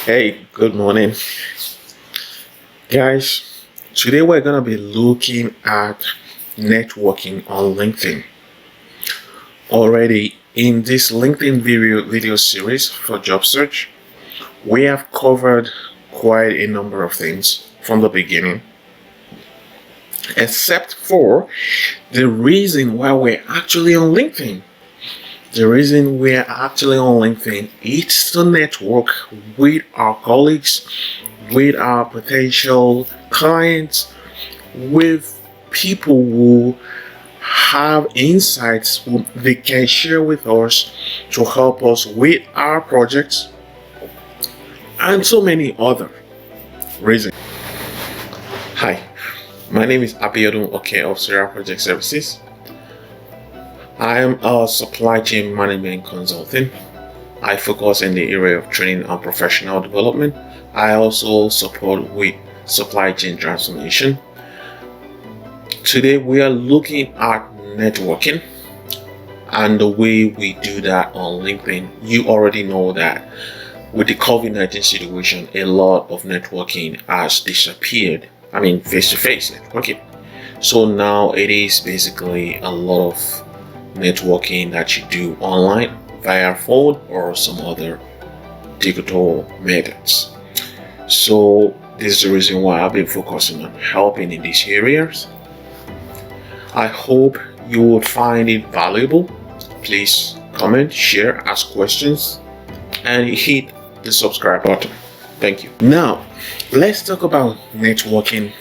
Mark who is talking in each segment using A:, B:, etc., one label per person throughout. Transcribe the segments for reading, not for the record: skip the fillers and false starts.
A: Hey, good morning, guys. Today we're gonna be looking at networking on LinkedIn. Already in this LinkedIn video series for job search, we have covered quite a number of things from the beginning, except for the reason why we're actually on LinkedIn. The reason we're actually on LinkedIn is to network with our colleagues, with our potential clients, with people who have insights who they can share with us to help us with our projects and so many other reasons. Hi, my name is Abiodun Oke of Serial Project Services. I am a supply chain management consultant. I focus in the area of training and professional development. I also support with supply chain transformation. Today we are looking at networking and the way we do that on LinkedIn. You already know that with the COVID-19 situation, a lot of networking has disappeared. I mean, face-to-face networking. So now it is basically a lot of networking that you do online via phone or some other digital methods. So this is the reason why I've been focusing on helping in these areas. I hope you would find it valuable. Please comment, share, ask questions, and hit the subscribe button. Thank you. Now, let's talk about networking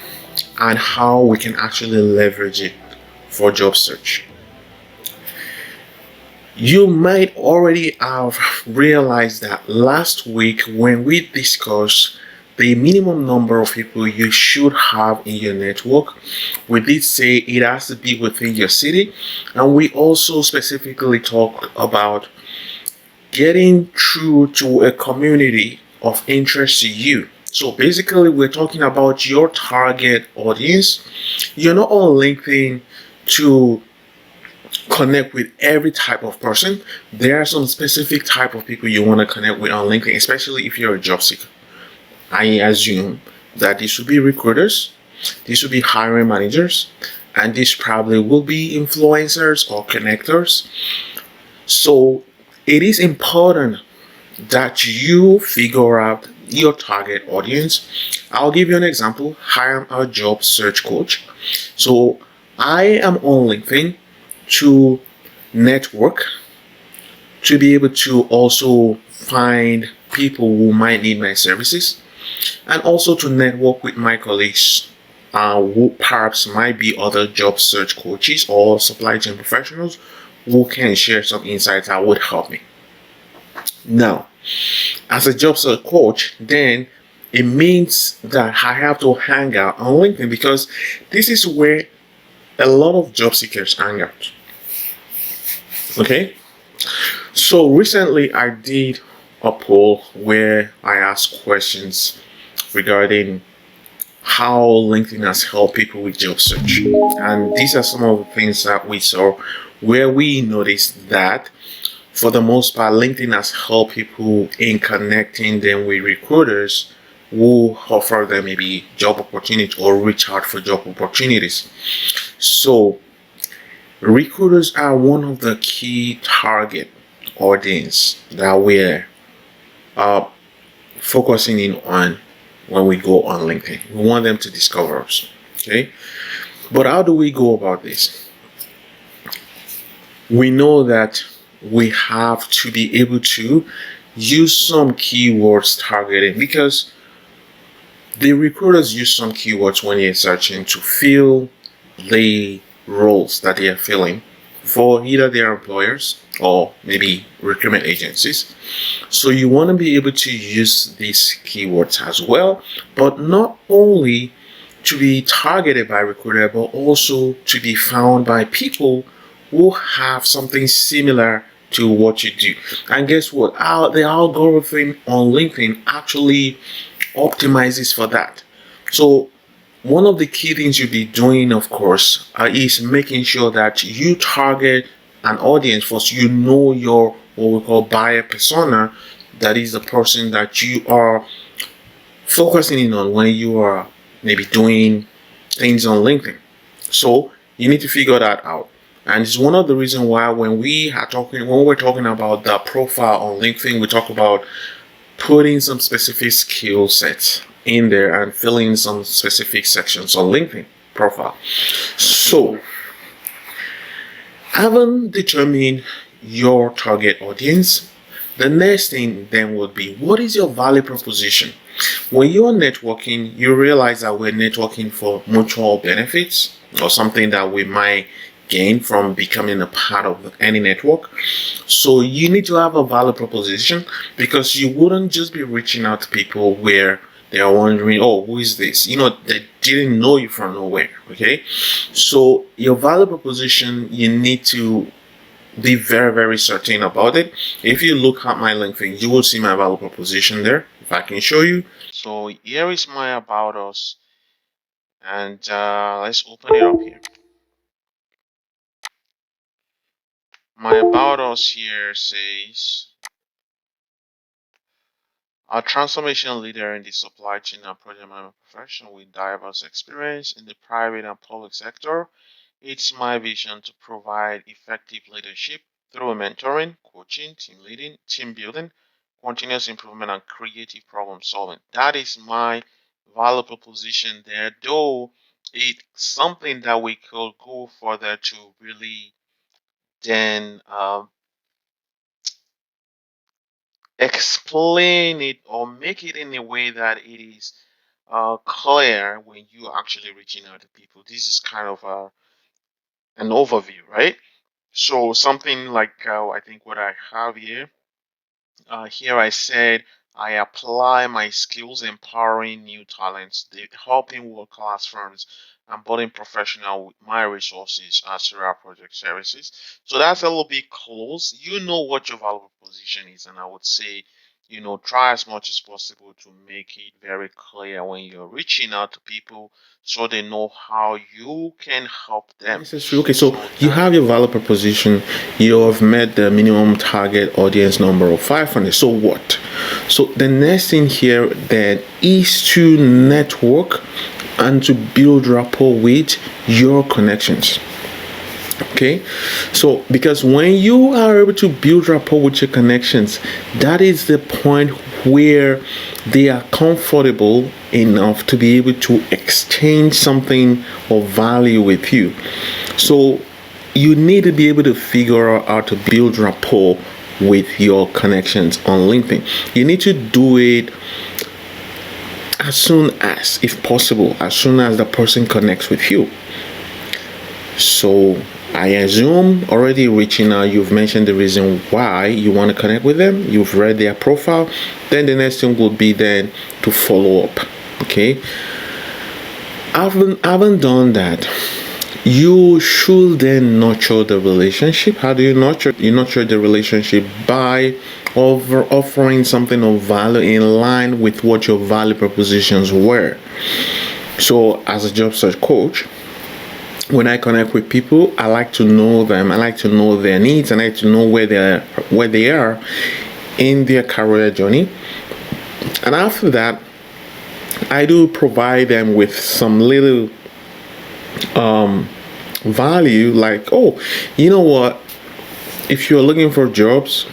A: and how we can actually leverage it for job search. You might already have realized that last week when we discussed the minimum number of people you should have in your network, we did say it has to be within your city, and we also specifically talked about getting through to a community of interest to you. So basically, we're talking about your target audience. You're not on LinkedIn to connect with every type of person. There are some specific type of people you want to connect with on LinkedIn, especially if you're a job seeker. I assume that these will be recruiters, these will be hiring managers, and these probably will be influencers or connectors. So it is important that you figure out your target audience. I'll give you an example. I am a job search coach. So I am on LinkedIn to network, to be able to also find people who might need my services, and also to network with my colleagues who perhaps might be other job search coaches or supply chain professionals who can share some insights that would help me. Now, as a job search coach, then it means that I have to hang out on LinkedIn because this is where a lot of job seekers hang out. Okay, so recently I did a poll where I asked questions regarding how LinkedIn has helped people with job search, and these are some of the things that we saw where we noticed that for the most part LinkedIn has helped people in connecting them with recruiters who offer them maybe job opportunities or reach out for job opportunities. So recruiters are one of the key target audience that we're focusing in on when we go on LinkedIn. We want them to discover us. Okay, but how do we go about this? We know that we have to be able to use some keywords targeting, because the recruiters use some keywords when they're searching to fill the roles that they are filling for either their employers or maybe recruitment agencies. So you want to be able to use these keywords as well, but not only to be targeted by recruiter, but also to be found by people who have something similar to what you do. And guess what? The algorithm on LinkedIn actually optimizes for that. So one of the key things you'll be doing, of course, is making sure that you target an audience first. You know your what we call buyer persona that is the person that you are focusing in on when you are maybe doing things on LinkedIn. So you need to figure that out. And it's one of the reasons why when we're talking about the profile on LinkedIn, we talk about putting some specific skill sets in there and filling some specific sections on LinkedIn profile. So having determined your target audience, the next thing then would be, what is your value proposition? When you're networking, you realize that we're networking for mutual benefits or something that we might gain from becoming a part of any network. So you need to have a value proposition, because you wouldn't just be reaching out to people where they are wondering, oh, who is this? They didn't know you from nowhere. Okay. So your value proposition, you need to be very, very certain about it. If you look at my LinkedIn, you will see my value proposition there. If I can show you. So here is my about us, and let's open it up here. My about us here says, a transformation leader in the supply chain and project management profession with diverse experience in the private and public sector. It's my vision to provide effective leadership through mentoring, coaching, team leading, team building, continuous improvement, and creative problem solving. That is my value proposition there, though it's something that we could go further to really then explain it or make it in a way that it is clear when you actually reaching out to people. This is kind of an overview, right? So something like I think what I have here. Here I said I apply my skills empowering new talents, helping world-class firms, and building professional with my resources as Sarah Project Services. So that's a little bit close. You know what your value proposition is, and I would say, try as much as possible to make it very clear when you're reaching out to people so they know how you can help them.
B: Okay, so you have your value proposition, you have met the minimum target audience number of 500. So what? So the next thing here then is to network and to build rapport with your connections. Okay, so because when you are able to build rapport with your connections, that is the point where they are comfortable enough to be able to exchange something of value with you. So you need to be able to figure out how to build rapport with your connections on LinkedIn. You need to do it as soon as, if possible, as soon as the person connects with you. So I assume already reaching out, you've mentioned the reason why you want to connect with them, you've read their profile. Then the next thing would be then to follow up. Okay, haven't done that, you should then nurture the relationship. How do you nurture? You nurture the relationship by offering something of value in line with what your value propositions were. So as a job search coach, when I connect with people, I like to know them. I like to know their needs. I like to know where they are in their career journey. And after that, I do provide them with some little value, like, oh, you know what? If you're looking for jobs,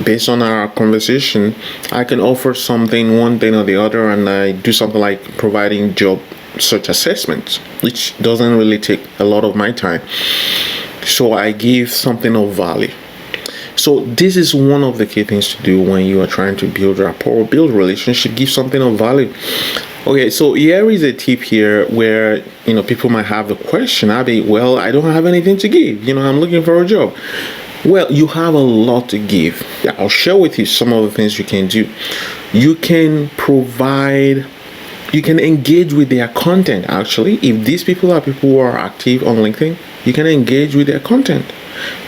B: based on our conversation, I can offer something, one thing or the other, and I do something like providing job search assessments, which doesn't really take a lot of my time. So I give something of value. So this is one of the key things to do when you are trying to build rapport, build relationship, give something of value. Okay, so here is a tip here where people might have the question, Abby, well, I don't have anything to give. I'm looking for a job. Well, you have a lot to give. I'll share with you some of the things you can do. You can engage with their content. Actually, if these people are people who are active on LinkedIn, you can engage with their content.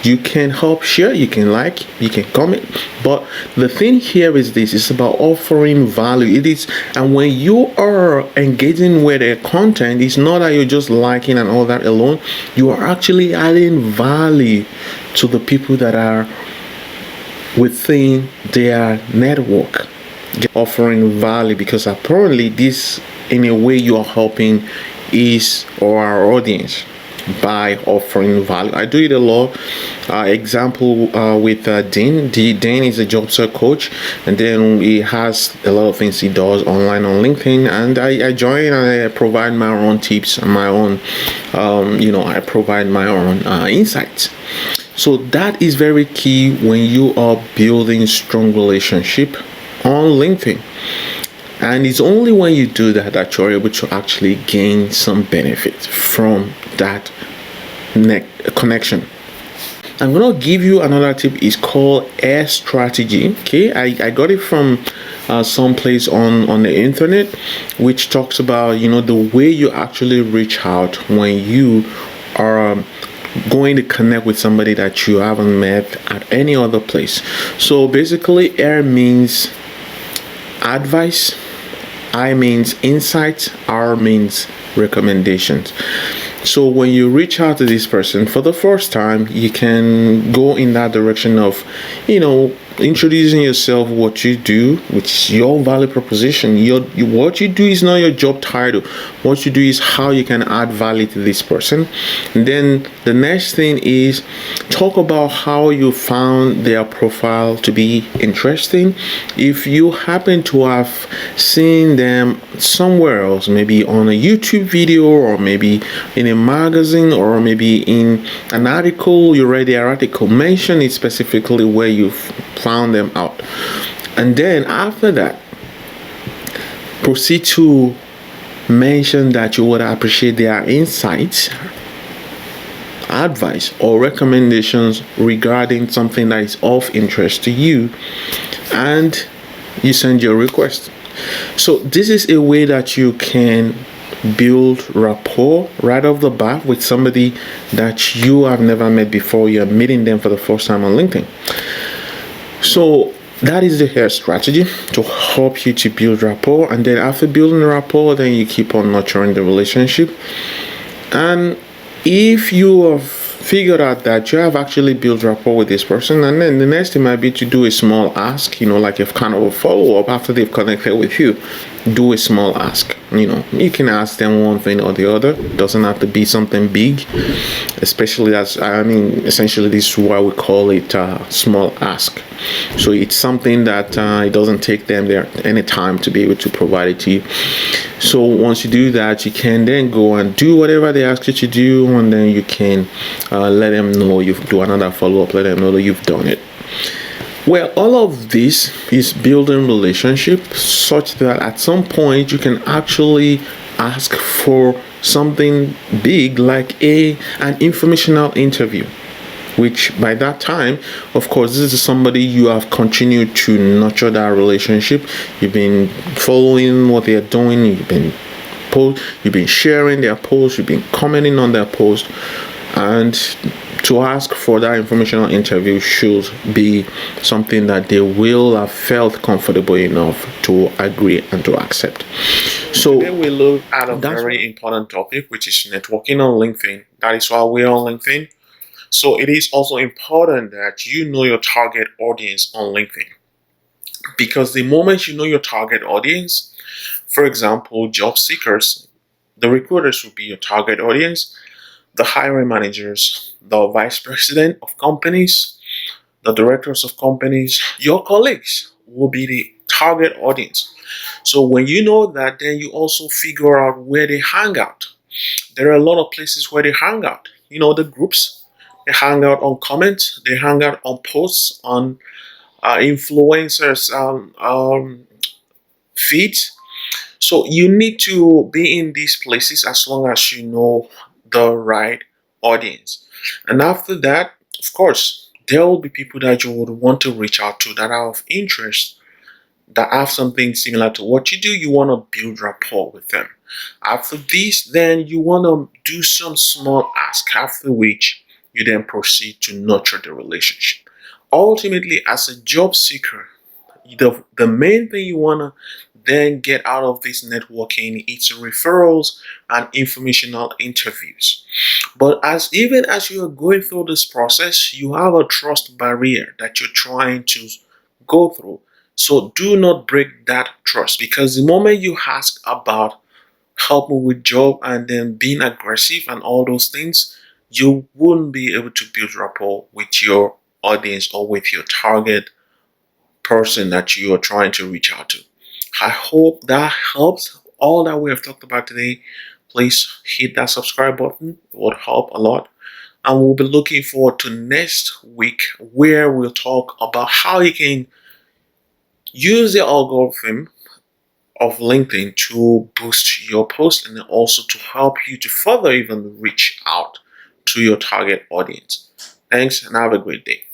B: You can help share, you can like, you can comment. But the thing here is this, it's about offering value. It is, and when you are engaging with their content, it's not that you're just liking and all that alone. You are actually adding value to the people that are within their network, offering value, because apparently this, in a way, you are helping is or our audience by offering value. I do it a lot. Example with Dean. Dean is a job search coach, and then he has a lot of things he does online on LinkedIn. And I join and I provide my own tips and my own, I provide my own insights. So that is very key when you are building strong relationship on LinkedIn. And it's only when you do that that you're able to actually gain some benefit from that connection. I'm gonna give you another tip. It's called air strategy. Okay, I got it from someplace on the internet, which talks about the way you actually reach out when you are going to connect with somebody that you haven't met at any other place. So basically, air means advice, I means insights, R means recommendations. So when you reach out to this person for the first time, you can go in that direction of, introducing yourself, what you do, which is your value proposition. What you do is not your job title. What you do is how you can add value to this person. And then the next thing is talk about how you found their profile to be interesting. If you happen to have seen them somewhere else, maybe on a YouTube video, or maybe in a magazine, or maybe in an article, you read the article, mention it specifically where you found them out. And then after that, proceed to mention that you would appreciate their insights, advice, or recommendations regarding something that is of interest to you, and you send your request. So this is a way that you can build rapport right off the bat with somebody that you have never met before. You're meeting them for the first time on LinkedIn. So that is the hair strategy to help you to build rapport. And then after building the rapport, then you keep on nurturing the relationship. And if you have figured out that you have actually built rapport with this person, and then the next thing might be to do a small ask, like a kind of a follow-up after they've connected with you. Do a small ask. You can ask them one thing or the other. It doesn't have to be something big, especially essentially this is why we call it small ask. So it's something that it doesn't take them there any time to be able to provide it to you. So once you do that, you can then go and do whatever they ask you to do, and then you can let them know you do another follow-up, let them know that you've done it. Well, all of this is building relationships such that at some point you can actually ask for something big like an informational interview, which by that time, of course, this is somebody you have continued to nurture that relationship. You've been following what they're doing, you've been sharing their posts, you've been commenting on their posts, and to ask for that informational interview should be something that they will have felt comfortable enough to agree and to accept. So
A: today we look at a very important topic, which is networking on LinkedIn. That is why we're on LinkedIn. So it is also important that you know your target audience on LinkedIn, because the moment you know your target audience, for example, job seekers, the recruiters will be your target audience, the hiring managers, the vice president of companies, the directors of companies, your colleagues will be the target audience. So when you know that, then you also figure out where they hang out. There are a lot of places where they hang out. The groups, they hang out on comments, they hang out on posts, on influencers feeds. So you need to be in these places as long as you know the right audience. And after that, of course, there will be people that you would want to reach out to that are of interest, that have something similar to what you do. You want to build rapport with them. After this, then you want to do some small ask, after which you then proceed to nurture the relationship. Ultimately, as a job seeker, the main thing you want to then get out of this networking is referrals and informational interviews. But even as you are going through this process, you have a trust barrier that you're trying to go through. So do not break that trust, because the moment you ask about help me with job and then being aggressive and all those things, you wouldn't be able to build rapport with your audience or with your target person that you are trying to reach out to. I hope that helps. All that we have talked about today, please hit that subscribe button. It would help a lot. And we'll be looking forward to next week, where we'll talk about how you can use the algorithm of LinkedIn to boost your post and also to help you to further even reach out to your target audience. Thanks and have a great day.